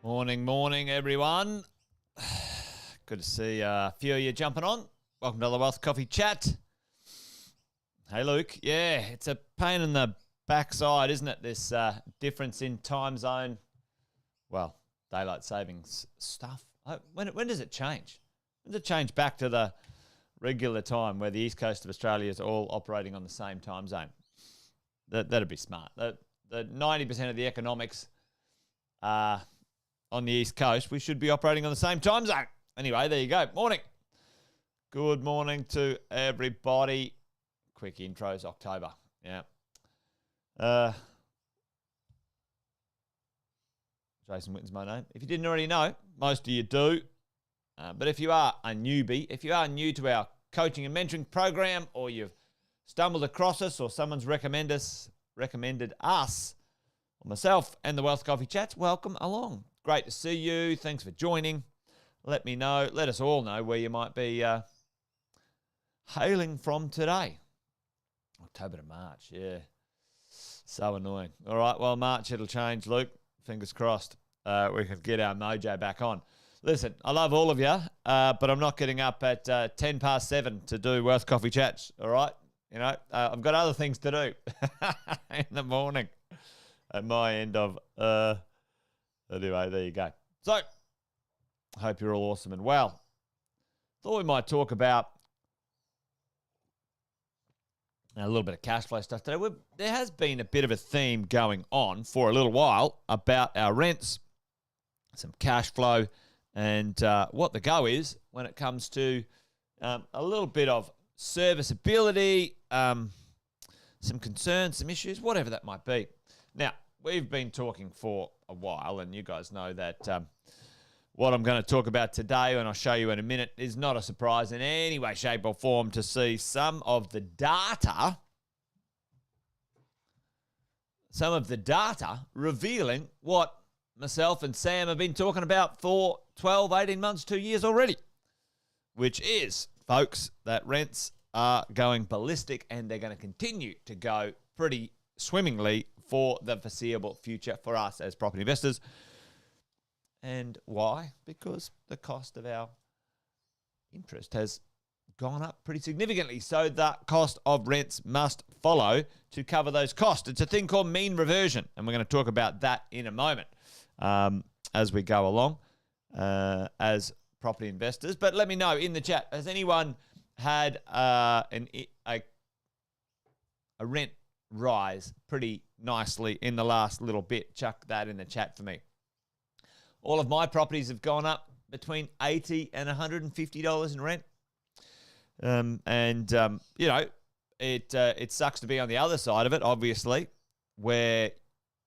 Morning, everyone. Good to see a few of you jumping on. Welcome to the Wealth Coffee Chat. Hey, Luke. Yeah, it's a pain in the backside, isn't it? This difference in time zone. Well, daylight savings stuff. When does it change? When does it change back to the regular time where the east coast of Australia is all operating on the same time zone? That'd be smart. The 90% of the economics on the East Coast, we should be operating on the same time zone. Anyway, there you go. Morning. Good morning to everybody. Quick intros, October. Yeah. Jason Witten's my name. If you didn't already know, most of you do. But if you are a newbie, if you are new to our coaching and mentoring program, or you've stumbled across us, or someone's recommended us, or myself and the Wealth Coffee Chats, welcome along. Great to see you. Thanks for joining. Let me know. Let us all know where you might be hailing from today. October to March, yeah. So annoying. All right, well, March, it'll change, Luke. Fingers crossed. We can get our mojo back on. Listen, I love all of you, but I'm not getting up at 10 past 7 to do Wealth Coffee Chats, all right? You know, I've got other things to do in the morning at my end of... Anyway, there you go. So, I hope you're all awesome and well. Thought we might talk about a little bit of cash flow stuff today. There has been a bit of a theme going on for a little while about our rents, some cash flow, and what the go is when it comes to a little bit of serviceability, some concerns, some issues, whatever that might be. Now, we've been talking for a while, and you guys know that what I'm going to talk about today, and I'll show you in a minute, is not a surprise in any way, shape, or form to see some of the data revealing what myself and Sam have been talking about for 12, 18 months, 2 years already, which is, folks, that rents are going ballistic, and they're going to continue to go pretty swimmingly for the foreseeable future for us as property investors. And why? Because the cost of our interest has gone up pretty significantly. So the cost of rents must follow to cover those costs. It's a thing called mean reversion, and we're going to talk about that in a moment as we go along as property investors. But let me know in the chat, has anyone had a rent rise pretty nicely in the last little bit? Chuck that in the chat for me. All of my properties have gone up between $80 and $150 in rent. You know, it sucks to be on the other side of it, obviously, where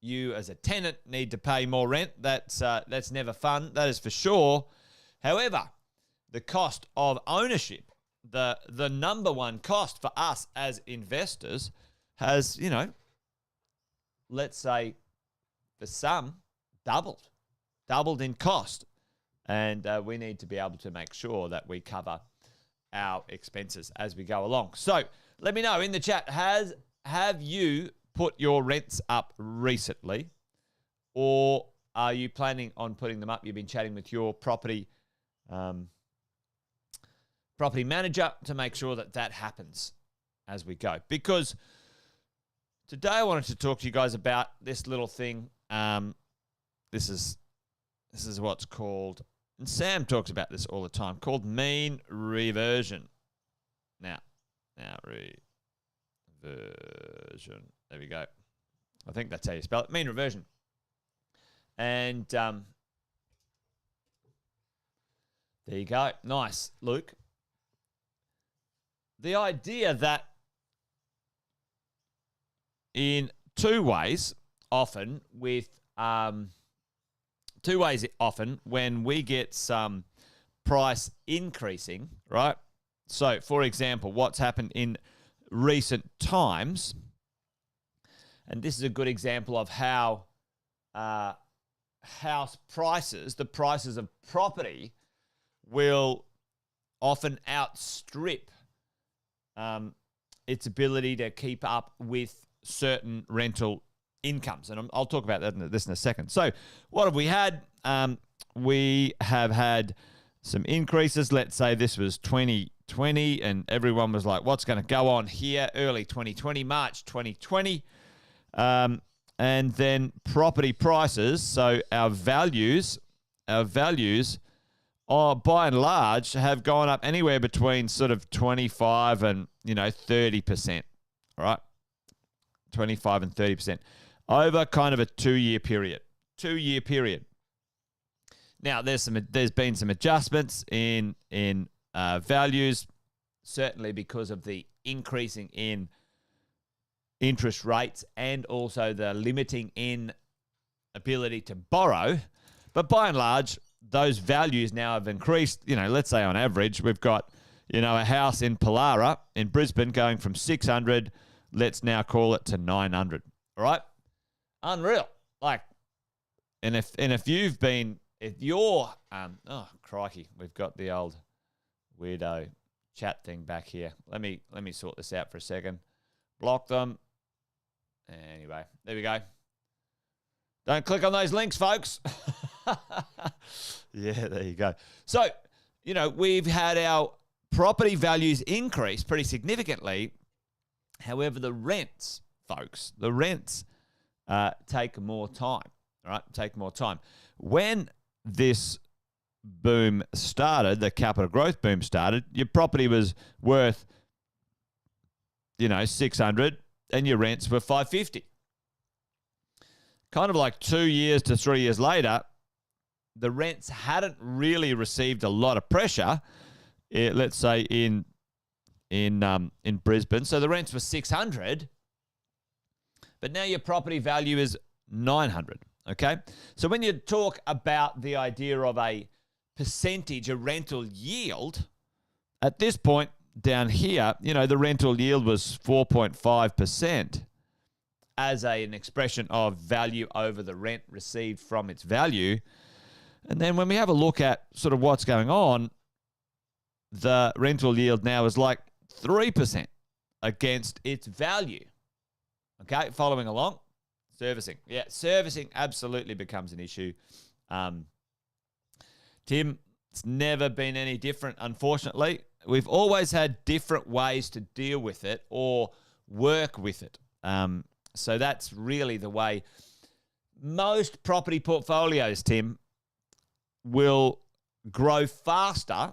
you as a tenant need to pay more rent. That's never fun, that is for sure. However, the cost of ownership, the number one cost for us as investors, has, you know, let's say for some, doubled in cost. And we need to be able to make sure that we cover our expenses as we go along. So let me know in the chat, have you put your rents up recently, or are you planning on putting them up? You've been chatting with your property manager to make sure that happens as we go. Because today I wanted to talk to you guys about this little thing. This is what's called, and Sam talks about this all the time, called mean reversion. Now reversion. There we go. I think that's how you spell it. Mean reversion. And there you go. Nice, Luke. The idea that in two ways often when we get some price increasing, right? So, for example, what's happened in recent times, and this is a good example of how house prices, the prices of property, will often outstrip its ability to keep up with certain rental incomes. And I'll talk about this in a second. So what have we had? We have had some increases. Let's say this was 2020 and everyone was like, what's going to go on here? Early 2020, March 2020. And then property prices. So our values are by and large have gone up anywhere between sort of 25 and, 30%. All right. 25 and 30% over kind of a 2-year period. 2-year period. Now, there's been some adjustments in values, certainly because of the increasing in interest rates and also the limiting in ability to borrow. But by and large, those values now have increased. Let's say on average, we've got, a house in Pallara in Brisbane going from 600, let's now call it to 900. All right? Unreal. And if you're, oh, crikey, we've got the old weirdo chat thing back here. Let me sort this out for a second. Block them. Anyway, there we go. Don't click on those links, folks. Yeah, there you go. So, we've had our property values increase pretty significantly. However, the rents, folks, take more time, all right? Take more time. When this boom started, the capital growth boom started, your property was worth, 600 and your rents were 550. Kind of like 2 years to 3 years later, the rents hadn't really received a lot of pressure, let's say in Brisbane. So the rents were 600, but now your property value is 900, okay? So when you talk about the idea of a percentage, a rental yield, at this point down here, the rental yield was 4.5% as an expression of value over the rent received from its value. And then when we have a look at sort of what's going on, the rental yield now is like 3% against its value. Okay, following along. Servicing. Yeah, servicing absolutely becomes an issue. Tim, it's never been any different, unfortunately. We've always had different ways to deal with it or work with it. So that's really the way most property portfolios, Tim, will grow faster,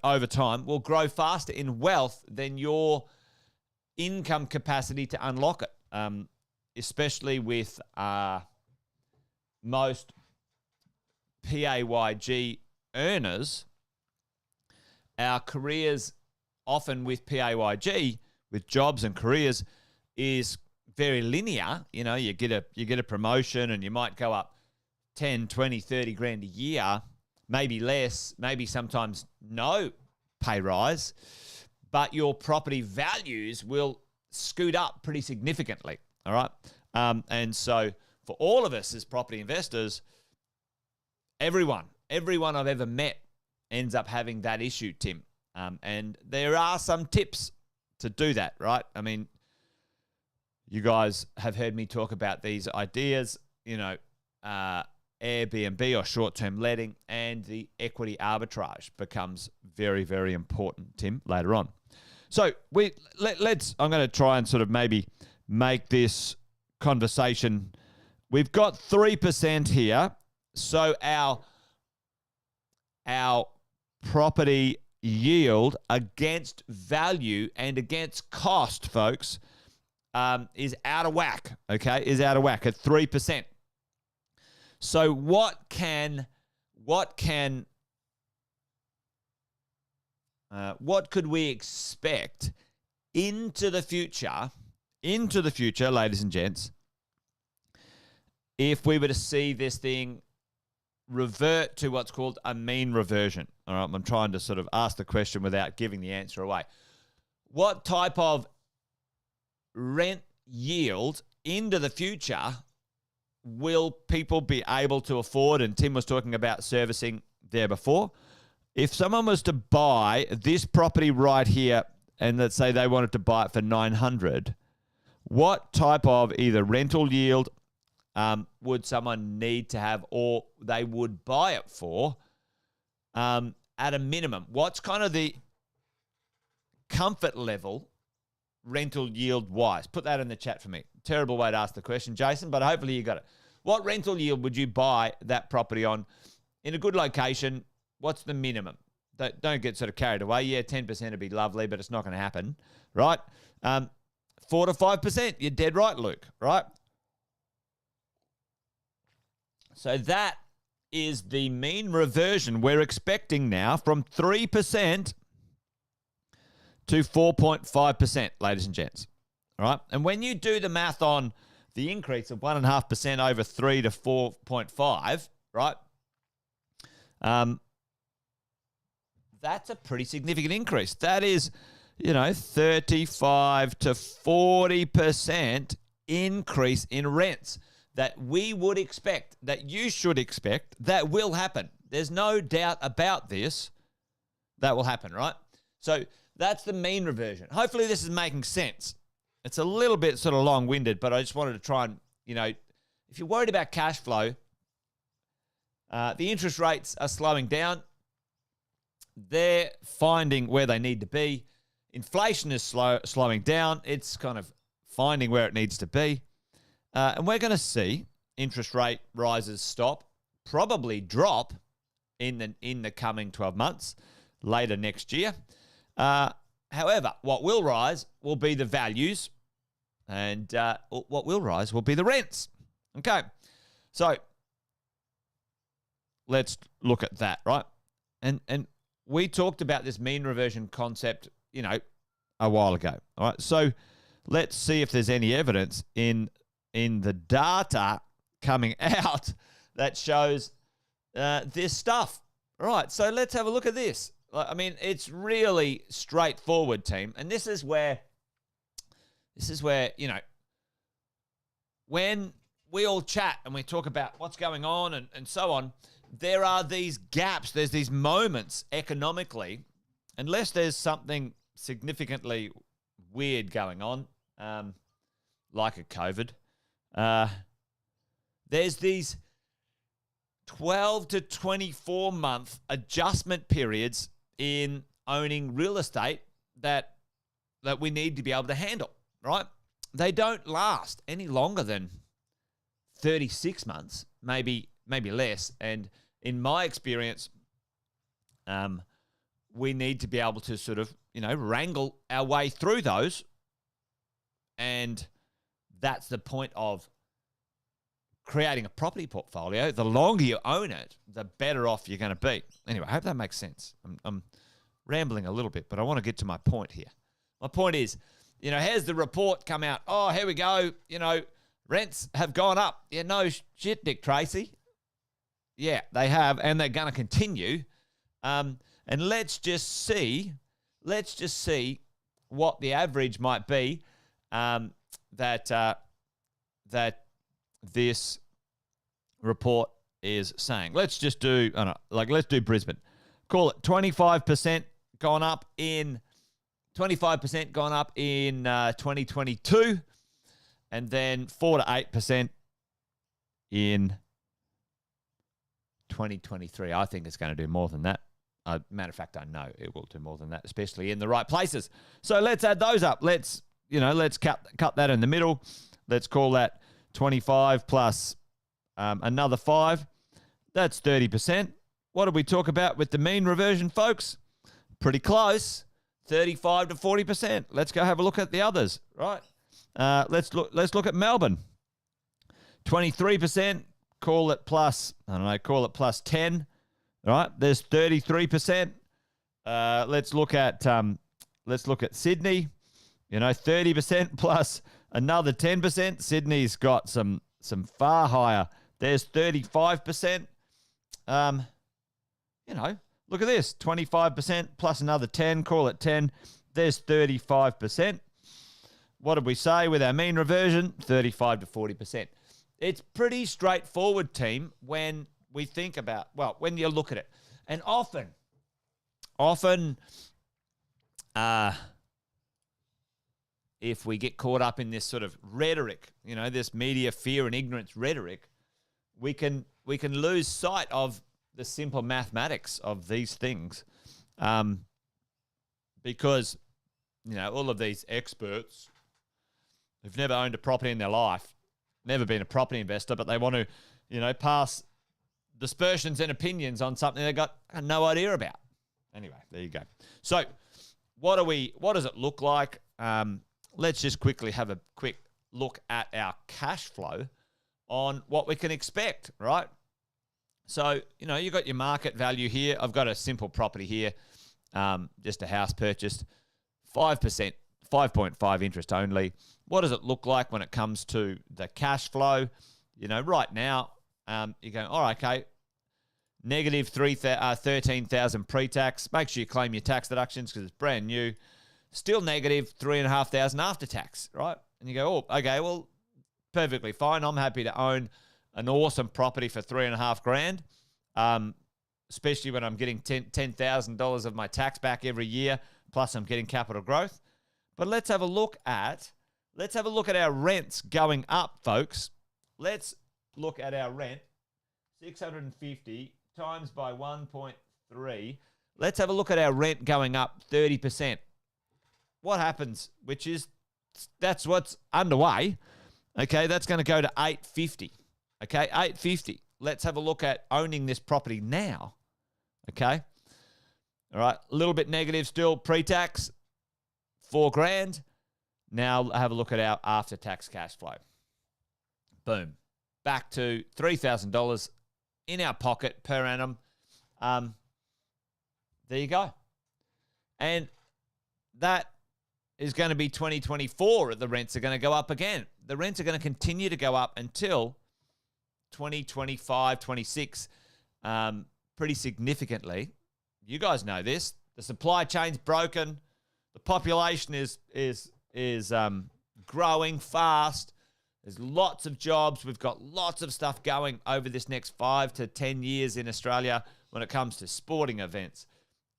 over time, will grow faster in wealth than your income capacity to unlock it, especially with most PAYG earners. Our careers, often with PAYG, with jobs and careers, is very linear. You get a promotion and you might go up 10, 20, 30 grand a year, maybe less, maybe sometimes no pay rise, but your property values will scoot up pretty significantly, all right? And so for all of us as property investors, everyone I've ever met ends up having that issue, Tim. And there are some tips to do that, right? I mean, you guys have heard me talk about these ideas, Airbnb or short-term letting, and the equity arbitrage becomes very, very important, Tim, later on. So I'm going to try and sort of maybe make this conversation. We've got 3% here. So our property yield against value and against cost, folks, is out of whack, okay? Is out of whack at 3%. So what could we expect into the future, ladies and gents, if we were to see this thing revert to what's called a mean reversion? All right, I'm trying to sort of ask the question without giving the answer away. What type of rent yield into the future will people be able to afford? And Tim was talking about servicing there before. If someone was to buy this property right here, and let's say they wanted to buy it for 900, what type of either rental yield would someone need to have, or they would buy it for at a minimum? What's kind of the comfort level rental yield wise? Put that in the chat for me. Terrible way to ask the question, Jason, but hopefully you got it. What rental yield would you buy that property on in a good location? What's the minimum? Don't get sort of carried away. Yeah, 10% would be lovely, but it's not going to happen, right? 4 to 5%. You're dead right, Luke, right? So that is the mean reversion we're expecting now from 3% to 4.5%, ladies and gents. All right. And when you do the math on the increase of 1.5% over 3 to 4.5, right? That's a pretty significant increase. That is, 35 to 40% increase in rents that we would expect, that you should expect, that will happen. There's no doubt about this. That will happen, right? So that's the mean reversion. Hopefully this is making sense. It's a little bit sort of long-winded, but I just wanted to try and, if you're worried about cash flow, the interest rates are slowing down. They're finding where they need to be. Inflation is slowing down. It's kind of finding where it needs to be. And we're going to see interest rate rises stop, probably drop in the coming 12 months, later next year. However, what will rise will be the values, and what will rise will be the rents. Okay, so let's look at that, right? And we talked about this mean reversion concept, a while ago. All right, so let's see if there's any evidence in the data coming out that shows this stuff. All right, so let's have a look at this. I mean, it's really straightforward, team. And this is where, when we all chat and we talk about what's going on and so on, there are these gaps, there's these moments economically, unless there's something significantly weird going on, like a COVID, there's these 12 to 24 month adjustment periods in owning real estate that we need to be able to handle, right? They don't last any longer than 36 months, maybe less. And in my experience, we need to be able to sort of, wrangle our way through those. And that's the point of creating a property portfolio. The longer you own it, the better off you're going to be. Anyway, I hope that makes sense. I'm rambling a little bit, but I want to get to my point here. My point is, here's the report come out. Oh, here we go. Rents have gone up. Yeah, no shit, Dick Tracy. Yeah, they have, and they're going to continue. And let's just see what the average might be that this report is saying. Let's just do, let's do Brisbane. Call it 25% gone up in 2022, and then 4 to 8% in 2023. I think it's going to do more than that. Matter of fact, I know it will do more than that, especially in the right places. So let's add those up. Let's cut that in the middle. Let's call that 25 plus another 5. That's 30%. What did we talk about with the mean reversion, folks? Pretty close, 35 to 40%. Let's go have a look at the others, right? Let's look at Melbourne. 23%. Call it plus 10. All right, there's 33%. Let's look at Sydney. 30% plus another 10%. Sydney's got some far higher. There's 35%. Look at this, 25% plus another 10. Call it 10. There's 35%. What did we say with our mean reversion? 35 to 40%. It's pretty straightforward, team, when we think about, when you look at it. And often, if we get caught up in this sort of rhetoric, this media fear and ignorance rhetoric, we can lose sight of the simple mathematics of these things, because all of these experts who've never owned a property in their life, never been a property investor, but they want to pass dispersions and opinions on something they got no idea about. Anyway, there you go. So what does it look like? Let's just quickly have a quick look at our cash flow on what we can expect, right? So, you got your market value here. I've got a simple property here, just a house purchased, 5%, 5.5 interest only. What does it look like when it comes to the cash flow? Right now, you're going, all right, okay, negative 13,000 pre-tax. Make sure you claim your tax deductions because it's brand new. Still negative 3,500 after tax, right? And you go, oh, okay, well, perfectly fine. I'm happy to own an awesome property for $3,500, especially when I'm getting $10,000 of my tax back every year, plus I'm getting capital growth. But let's have a look at our rents going up, folks. Let's look at our rent, 650 times by 1.3. Let's have a look at our rent going up 30%. What happens, that's what's underway. Okay, that's going to go to 850. Okay, 850. Let's have a look at owning this property now. Okay. All right, a little bit negative still pre-tax, $4,000. Now have a look at our after-tax cash flow. Boom. Back to $3,000 in our pocket per annum. There you go. And that is going to be 2024. The rents are going to go up again. The rents are going to continue to go up until 2025, 26, pretty significantly. You guys know this. The supply chain's broken. The population is growing fast. There's lots of jobs. We've got lots of stuff going over this next 5 to 10 years in Australia when it comes to sporting events,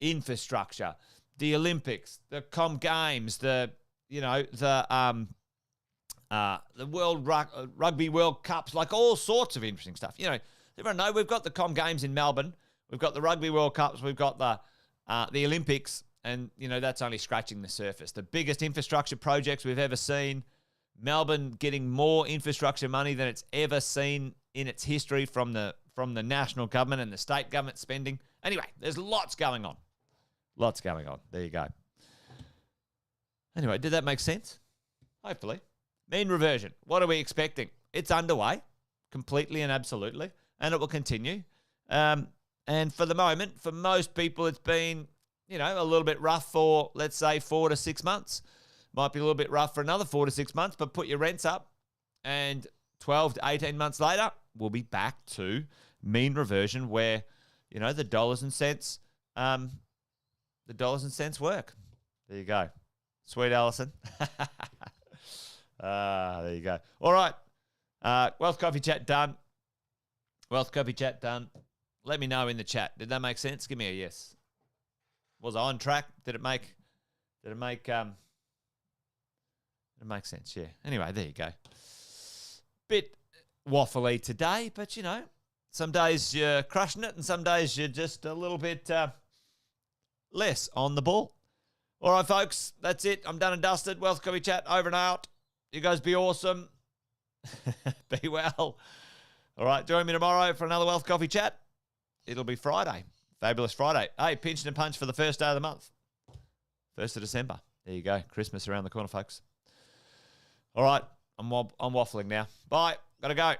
infrastructure, the Olympics, the Com Games, the World Rugby World Cups, like all sorts of interesting stuff. Everyone know we've got the Com Games in Melbourne, we've got the Rugby World Cups, we've got the Olympics, and that's only scratching the surface. The biggest infrastructure projects we've ever seen. Melbourne getting more infrastructure money than it's ever seen in its history from the national government and the state government spending. Anyway, there's lots going on. Lots going on. There you go. Anyway, did that make sense? Hopefully. Mean reversion. What are we expecting? It's underway, completely and absolutely, and it will continue. And for the moment, for most people, it's been, a little bit rough for, let's say, 4 to 6 months. Might be a little bit rough for another 4 to 6 months, but put your rents up, and 12 to 18 months later, we'll be back to mean reversion where, the dollars and cents work. There you go. Sweet Alison. There you go. All right. Wealth Coffee Chat done. Wealth Coffee Chat done. Let me know in the chat. Did that make sense? Give me a yes. Was I on track? Did it make sense? Yeah. Anyway, there you go. Bit waffly today, but some days you're crushing it and some days you're just a little bit less on the ball. All right, folks, that's it. I'm done and dusted. Wealth Coffee Chat over and out. You guys be awesome. Be well. All right, join me tomorrow for another Wealth Coffee Chat. It'll be Friday. Fabulous Friday. Hey, pinch and punch for the first day of the month. 1st of December. There you go. Christmas around the corner, folks. All right, I'm waffling now. Bye. Gotta go.